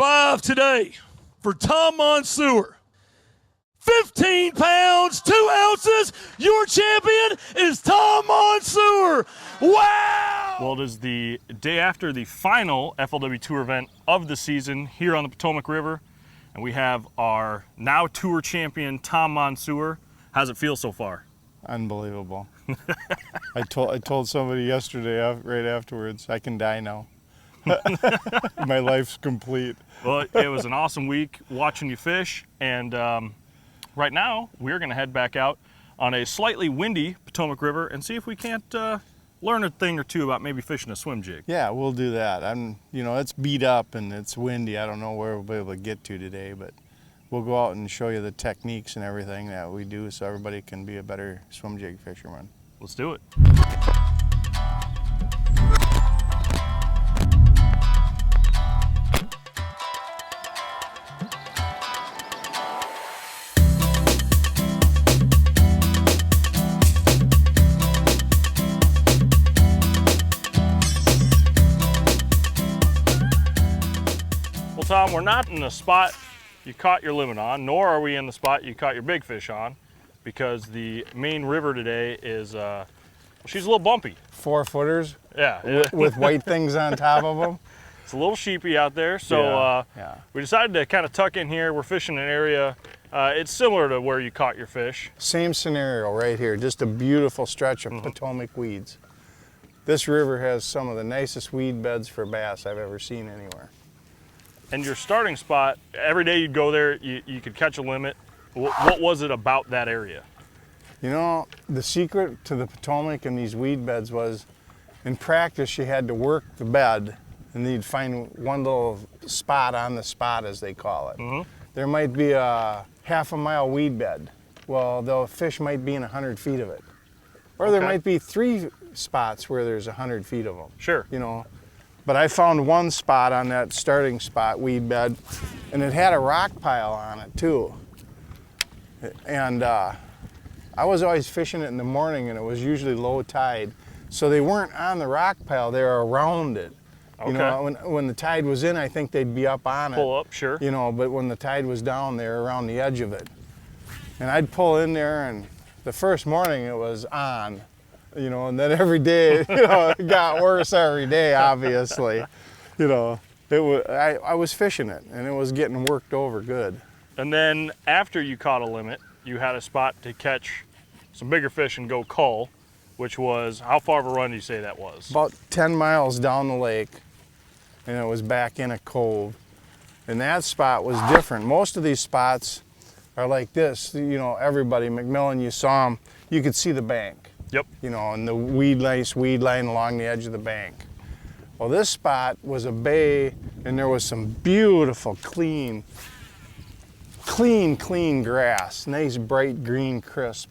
5 today for Tom Monsoor. 15 pounds, 2 ounces. Your champion is Tom Monsoor. Wow! Well, it is the day after the final FLW Tour event of the season here on the Potomac River, and we have our now Tour champion, Tom Monsoor. How's it feel so far? Unbelievable. I told somebody yesterday, right afterwards, I can die now. My life's complete. Well, it was an awesome week watching you fish, and right now we're going to head back out on a slightly windy Potomac River and see if we can't learn a thing or two about maybe fishing a swim jig. Yeah, we'll do that. It's beat up and it's windy. I don't know where we'll be able to get to today, but we'll go out and show you the techniques and everything that we do so everybody can be a better swim jig fisherman. Let's do it. Well, Tom, we're not in the spot you caught your limit on, nor are we in the spot you caught your big fish on, because the main river today is, she's a little bumpy. 4-footers? Yeah. With white things on top of them? It's a little sheepy out there, so yeah. We decided to kind of tuck in here. We're fishing an area, it's similar to where you caught your fish. Same scenario right here, just a beautiful stretch of Potomac weeds. This river has some of the nicest weed beds for bass I've ever seen anywhere. And your starting spot, every day you'd go there, you could catch a limit. What was it about that area? You know, the secret to the Potomac and these weed beds was, in practice, you had to work the bed, and you'd find one little spot on the spot, as they call it. There might be a half-a-mile weed bed. Well, the fish might be in 100 feet of it. Or there might be 3 spots where there's 100 feet of them. Sure. You know, but I found one spot on that starting spot weed bed, and it had a rock pile on it too. And I was always fishing it in the morning, and it was usually low tide. So they weren't on the rock pile, they were around it. You know, when the tide was in, I think they'd be up on it. Pull up, sure. You know, but when the tide was down, they were around the edge of it. And I'd pull in there, and the first morning it was on. You know, and then every day, it got worse every day, obviously. You know, I was fishing it, and it was getting worked over good. And then after you caught a limit, you had a spot to catch some bigger fish and go cull, which was, how far of a run do you say that was? About 10 miles down the lake, and it was back in a cove. And that spot was different. Most of these spots are like this. You know, everybody, McMillan, you saw them, you could see the bank. Yep. You know, and the nice weed line along the edge of the bank. Well, this spot was a bay, and there was some beautiful, clean grass. Nice, bright green, crisp.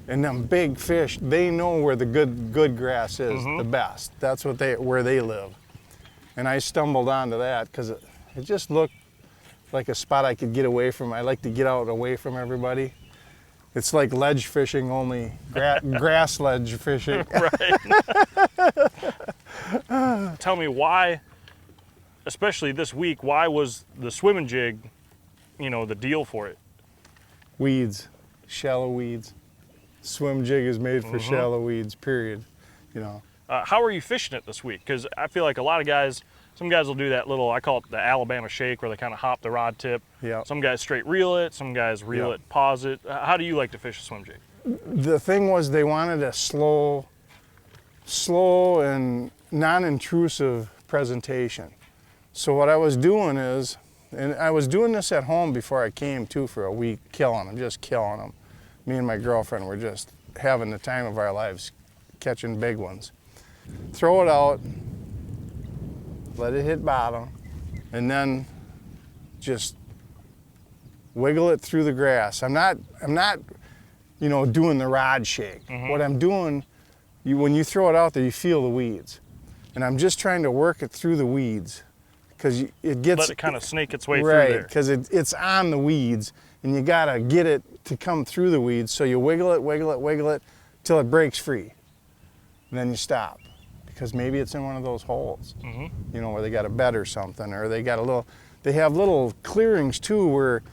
And them big fish, they know where the good grass is the best. That's where they live. And I stumbled onto that because it just looked like a spot I could get away from. I like to get out away from everybody. It's like ledge fishing, only grass ledge fishing. Right. Tell me why, especially this week, why was the swimming jig, you know, the deal for it? Weeds, shallow weeds. Swim jig is made for shallow weeds, period. You know. How are you fishing it this week? Because I feel like a lot of guys, some guys will do that little, I call it the Alabama shake, where they kind of hop the rod tip. Yeah. Some guys straight reel it, some guys reel it, pause it. How do you like to fish a swim jig? The thing was, they wanted a slow and non-intrusive presentation. So what I was doing is, and I was doing this at home before I came too for a week, just killing them. Me and my girlfriend were just having the time of our lives, catching big ones. Throw it out, let it hit bottom, and then just wiggle it through the grass. I'm not, you know, doing the rod shake. What I'm doing, when you throw it out there, you feel the weeds. And I'm just trying to work it through the weeds, because it gets... Let it kind of snake its way through there. there. Right, because it's on the weeds, and you gotta get it to come through the weeds, so you wiggle it, till it breaks free. And then you stop, because maybe it's in one of those holes, you know, where they got a bed or something, or they got a little, they have little clearings too where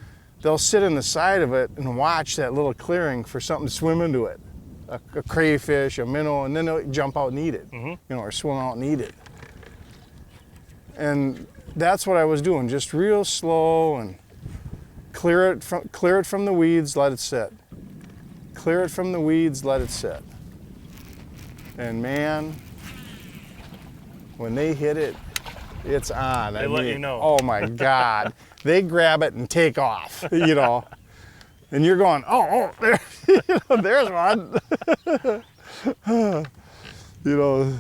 they'll sit in the side of it and watch that little clearing for something to swim into it. A crayfish, a minnow, and then they'll jump out and eat it, you know, or swim out and eat it. And that's what I was doing, just real slow and clear it from the weeds, let it sit. Clear it from the weeds, let it sit. And man, when they hit it, it's on. They let you know. Oh my God. They grab it and take off, you know. And you're going, oh, there, you know, there's one. You know,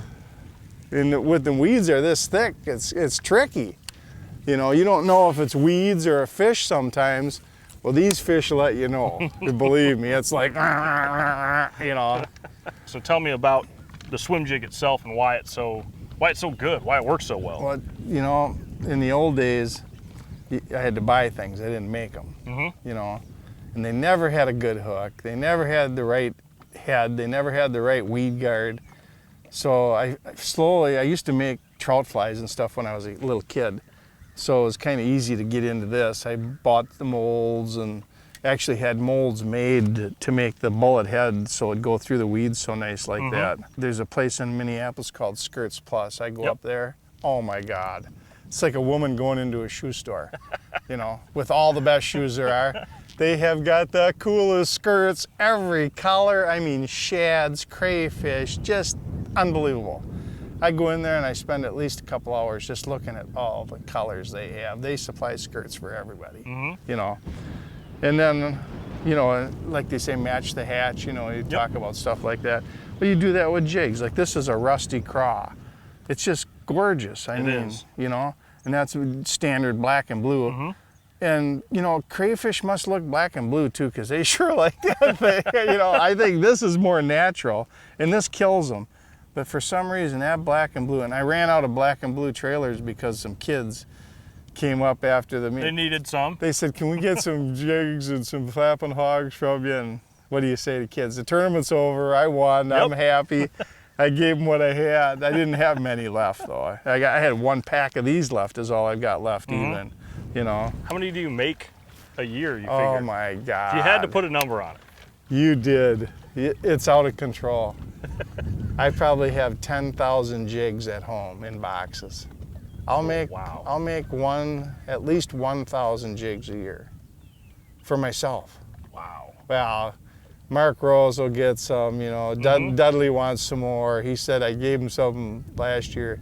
and with the weeds are this thick, it's tricky. You know, you don't know if it's weeds or a fish sometimes. Well, these fish let you know. Believe me, it's like, you know. So tell me about the swim jig itself and why it's so good, why it works so well. Well, you know, in the old days, I had to buy things. I didn't make them, you know. And they never had a good hook. They never had the right head. They never had the right weed guard. So I used to make trout flies and stuff when I was a little kid. So it was kind of easy to get into this. I bought the molds and actually had molds made to make the bullet head so it'd go through the weeds so nice like that. There's a place in Minneapolis called Skirts Plus. I go up there. Oh my God. It's like a woman going into a shoe store, you know, with all the best shoes there are. They have got the coolest skirts, every color. I mean, shads, crayfish, just unbelievable. I go in there and I spend at least a couple hours just looking at all the colors they have. They supply skirts for everybody, you know. And then, you know, like they say, match the hatch, you know, you talk about stuff like that. But you do that with jigs. Like this is a rusty craw. It's just gorgeous. I mean, you know, and that's standard black and blue. And, you know, crayfish must look black and blue too, because they sure like that thing. You know, I think this is more natural, and this kills them. But for some reason, that black and blue, and I ran out of black and blue trailers because some kids came up after the meet. They needed some. They said, can we get some jigs and some flapping hogs from you? And what do you say to kids? The tournament's over, I won, I'm happy. I gave them what I had. I didn't have many left though. I had one pack of these left is all I've got left even, you know. How many do you make a year, you figure? Oh my God. If you had to put a number on it. You did. It's out of control. I probably have 10,000 jigs at home in boxes. I'll make at least 1,000 jigs a year for myself. Wow. Well, Mark Rose will get some, you know, Dudley wants some more. He said I gave him some last year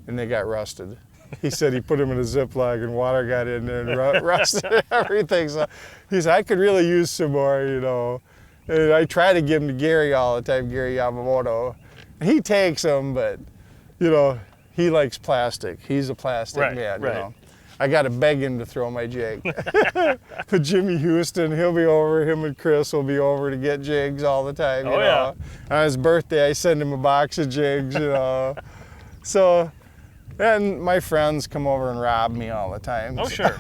and they got rusted. He said he put them in a Ziploc and water got in there and rusted everything. So he said, I could really use some more, you know. And I try to give them to Gary all the time, Gary Yamamoto. He takes them, but, you know, he likes plastic. He's a plastic man, you know. I got to beg him to throw my jig. But Jimmy Houston, he'll be over, him and Chris will be over to get jigs all the time, you know. On his birthday, I send him a box of jigs, you know. So, and my friends come over and rob me all the time. Oh, sure.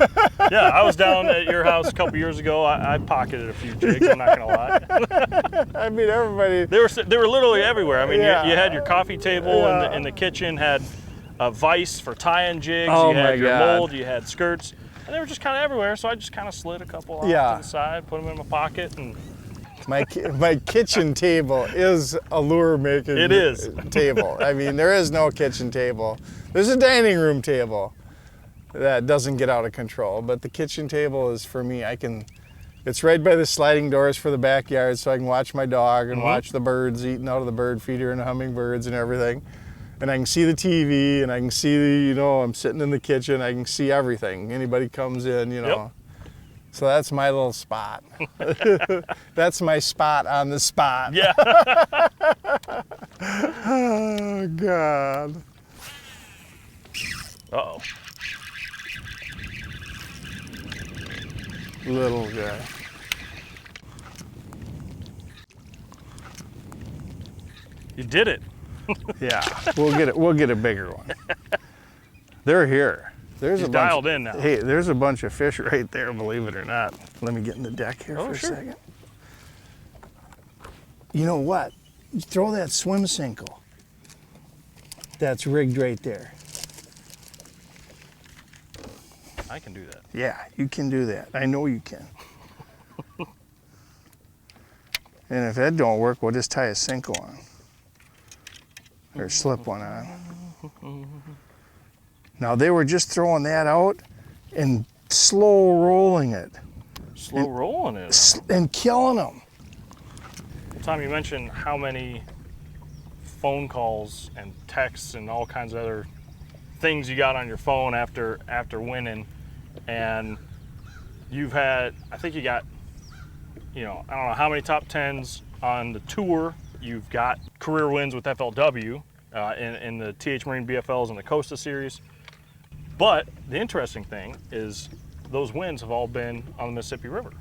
Yeah, I was down at your house a couple years ago. I pocketed a few jigs, I'm not going to lie. I mean, everybody. They were literally everywhere. I mean, you had your coffee table in the kitchen, had a vise for tying jigs, you had your mold, you had skirts, and they were just kind of everywhere, so I just kind of slid a couple off to the side, put them in my pocket, and... My kitchen table is a lure making table. I mean, there is no kitchen table. There's a dining room table that doesn't get out of control, but the kitchen table is for me. It's right by the sliding doors for the backyard, so I can watch my dog and watch the birds eating out of the bird feeder and the hummingbirds and everything. And I can see the TV and I can see, you know, I'm sitting in the kitchen, I can see everything. Anybody comes in, you know. So that's my little spot. That's my spot on the spot. Yeah. Oh, God. Uh-oh. Little guy. You did it. Yeah, we'll get a bigger one. They're here. He's dialed in now. Hey, there's a bunch of fish right there, believe it or not. Let me get in the deck here for a second. You know what? Throw that swim single. That's rigged right there. I can do that. Yeah, you can do that. I know you can. And if that don't work, we'll just tie a Cinco on. Or slip one on. Now they were just throwing that out and slow rolling it. Slow rolling it. And killing them. Tom, you mentioned how many phone calls and texts and all kinds of other things you got on your phone after winning, and you've had, I think you got, I don't know how many top 10s on the tour. You've got career wins with FLW in the TH Marine BFLs and the Costa Series. But the interesting thing is those wins have all been on the Mississippi River.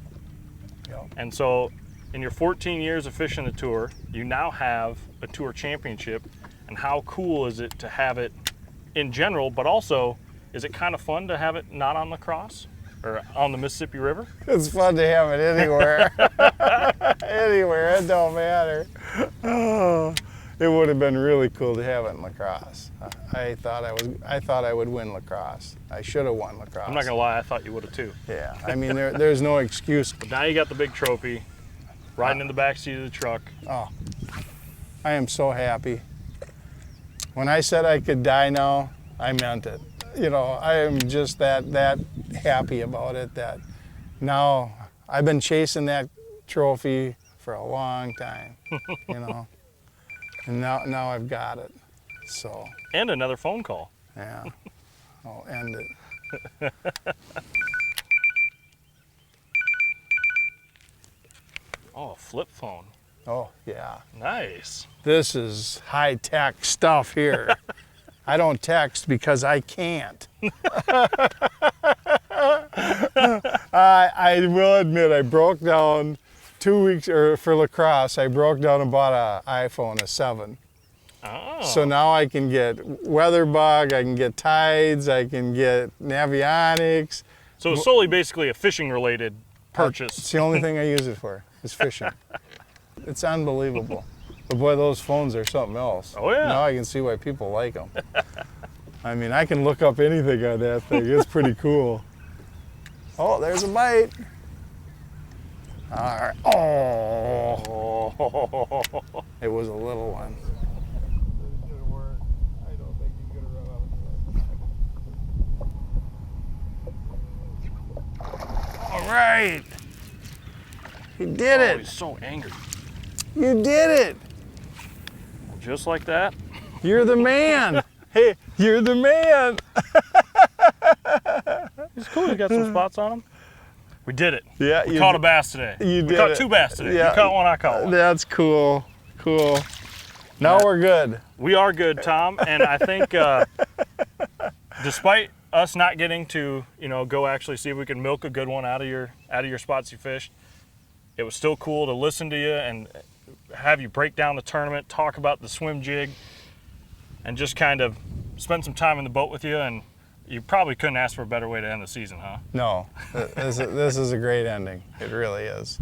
Yep. And so in your 14 years of fishing the tour, you now have a tour championship. And how cool is it to have it in general, but also, is it kind of fun to have it not on La Crosse or on the Mississippi River? It's fun to have it anywhere. Anywhere, it don't matter. Oh, it would have been really cool to have it in La Crosse. I thought I would win La Crosse. I should have won La Crosse. I'm not gonna lie, I thought you would have too. Yeah, I mean there's no excuse. But now you got the big trophy, riding in the back seat of the truck. Oh, I am so happy. When I said I could die now, I meant it. I am just that happy about it that now I've been chasing that trophy for a long time, and now I've got it. So. And another phone call. Yeah, I'll end it. Oh, a flip phone. Oh, yeah. Nice. This is high-tech stuff here. I don't text because I can't. I will admit I broke down 2 weeks for La Crosse. I broke down and bought an iPhone, a 7. Oh. So now I can get WeatherBug, I can get Tides, I can get Navionics. So it's solely basically a fishing-related purchase. It's the only thing I use it for, is fishing. It's unbelievable. But boy, those phones are something else. Oh, yeah. Now I can see why people like them. I mean, I can look up anything on that thing. It's pretty cool. Oh, there's a bite. All right. Oh. It was a little one. All right. You did it. He's so angry. You did it. Just like that. You're the man. Hey, you're the man. He's cool. He's got some spots on him. We did it. Yeah, we caught a bass today. We caught 2 bass today. Yeah. You caught one, I caught one. That's cool. Cool. Now we're good. We are good, Tom. And I think despite us not getting to, go actually see if we can milk a good one out of your spots you fished, it was still cool to listen to you and have you break down the tournament, talk about the swim jig, and just kind of spend some time in the boat with you. And you probably couldn't ask for a better way to end the season, huh? No, this is a great ending. It really is.